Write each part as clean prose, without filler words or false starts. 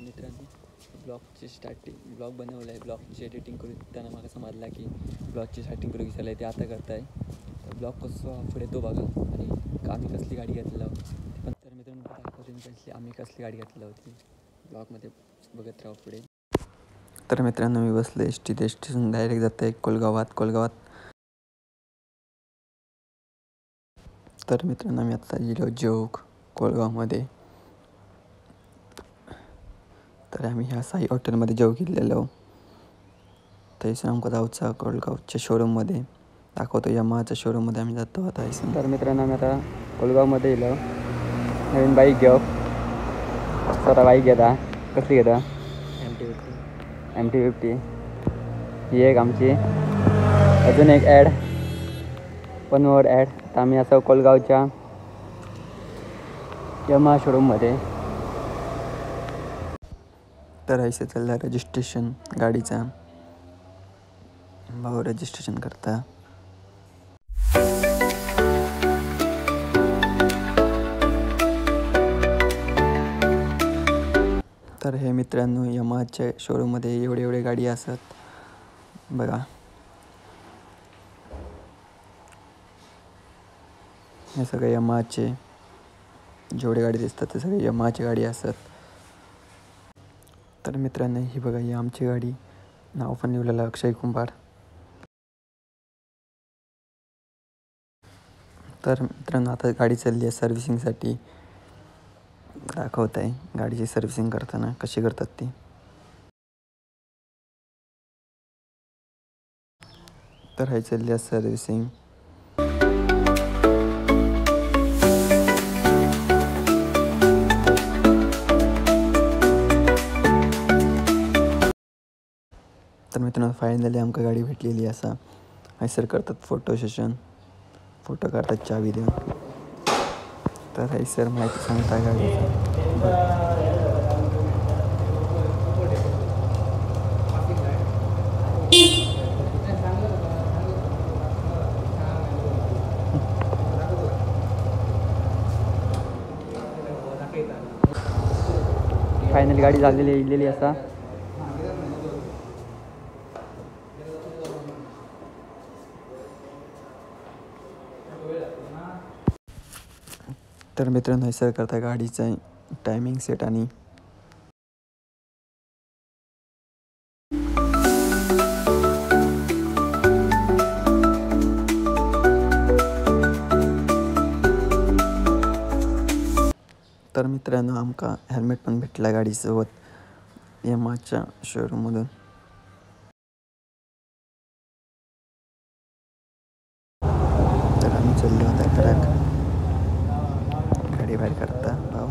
मित्रांनो ब्लॉगची starting blog बनवलं आहे. ब्लॉगची एडिटिंग करू त्यांना मला समजला की ब्लॉगची स्टार्टिंग करू झालं आहे ते आता करताय. तर ब्लॉग कसं पुढे तो बघा आणि आम्ही कसली गाडी घेतलेला होती पण तर मित्रांनो दाखवते आम्ही कसली गाडी घेतलेली होती ब्लॉगमध्ये बघत राहू पुढे. तर मित्रांनो मी बसले एस टी डायरेक्ट जात आहे कोलगावात. तर मित्रांनो मी आता गेलो जोग कोलगावमध्ये. तर आम्ही ह्या साई हॉटेलमध्ये जेव घेतलेलो. तर आमका जाऊचा कोलगावच्या शोरूममध्ये दाखवतो. यमाहाच्या शोरूममध्ये आम्ही जातो आता. तर मित्रांनो आम्ही आता कोलगावमध्ये येलो नवीन बाईक घेऊ. स्वतः बाईक घेता. कसली घेता? MT-50 ही एक आमची. अजून एक ॲड वन मोर ॲड. आता आम्ही असं कोलगावच्या यमाहा शोरूममध्ये. तर ऐसे चाललं रजिस्ट्रेशन गाडीचा. भाऊ रजिस्ट्रेशन करता. तर हे मित्रांनो यमाहाच्या शोरूममध्ये एवढे गाडी असतात बघा. हे सगळे यमाहाचे जेवढे गाडी दिसतात ते सगळे यमाहाची गाडी असतात. तर मित्रांनो ही बघा ही आमची गाडी. नाव पण लिहिलेलं अक्षय कुंभार. तर मित्रांनो आता गाडी चालली आहे सर्व्हिसिंगसाठी. दाखवत आहे गाडीची सर्व्हिसिंग करताना कशी करतात ती. तर हे चालली आहे सर्व्हिसिंग. तर मित्रांनो फायनली आमका गाडी भेटलेली असा. हैसर करतात फोटो सेशन. फोटो काढतात चावी देऊन. तर हैसर माहिती सांगता गाडीचं. फायनली गाडी झालेली इलेली असा. तर मित्रांनो हैसर करता गाडीचा टायमिंग सेट आणि तर मित्रांनो आमका हेल्मेट पण भेटला गाडीसोबत यमाहाच्या शोरूममधून. तर आम्ही चाललो आता घरात. गाडी बाहेर करता भाऊ.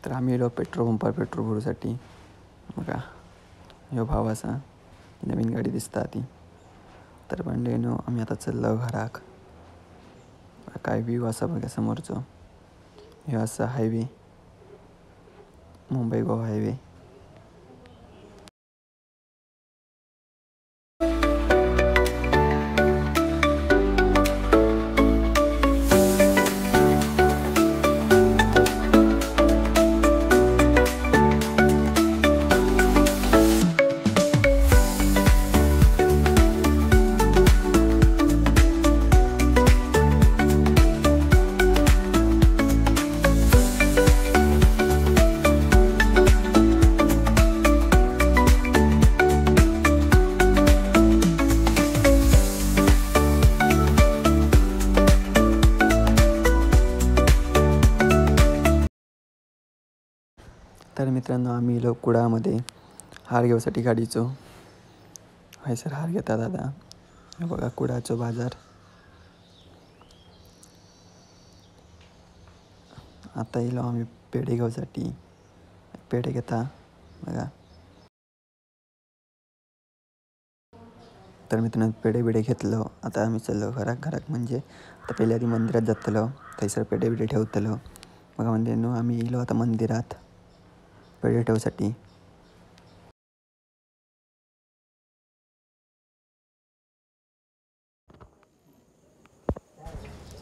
तर आम्ही गेलो पेट्रोल पंपावर पेट्रोल भरूसाठी. बघा ह्यो भावाचा नवीन गाडी दिसता ती. तर म्हणलेनो आम्ही आता चाललो घराक. काय व्ह्यू असा बघा समोरचं. हे असा हायवे मुंबई गोवा हायवे. तर मित्रांनो आम्ही गेलो कुडामध्ये हार घेऊसाठी गाडीचो. हाय सर हार घेता दादा. हे बघा कुडाचो बाजार. आता येलो आम्ही पेढे घेऊसाठी. पेढे घेता बघा. तर मित्रांनो पेढे घेतलो. आता आम्ही चाललो घराक म्हणजे आता पहिले आधी मंदिरात जातलो. थंयसर पेढे ठेवतलो. बघा म्हणजे आम्ही येलो आता मंदिरात पेढे ठेवसाठी.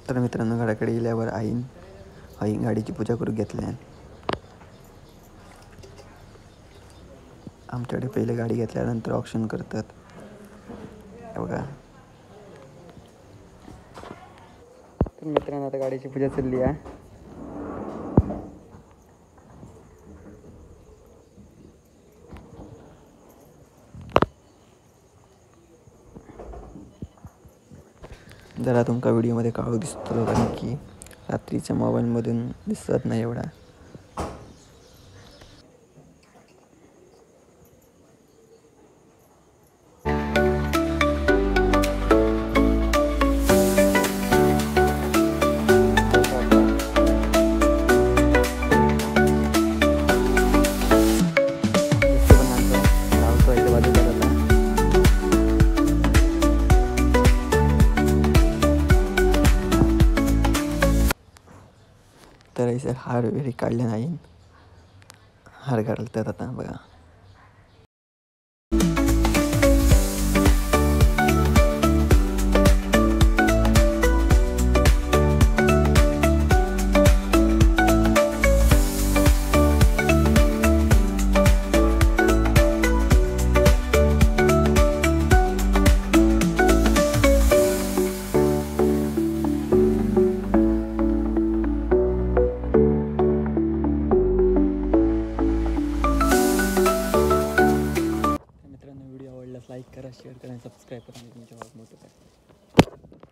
तर मित्रांनो घराकडे गेल्यावर आई गाडीची पूजा करून घेतल्या. आमच्याकडे पहिले गाडी घेतल्यानंतर ऑप्शन करतात बघा. तर मित्रांनो आता गाडीची पूजा चालली आहे. जरा तुमका व्हिडिओमध्ये काळू दिसतो कारण की रात्रीच्या मोबाईलमधून दिसत नाही एवढा. तर इथे हार वगैरे काढले नाही. हार घालतात आता बघा. लाईक करा, शेअर करा आणि सबस्क्राईब करा. तुमच्या भाग मोठं करा.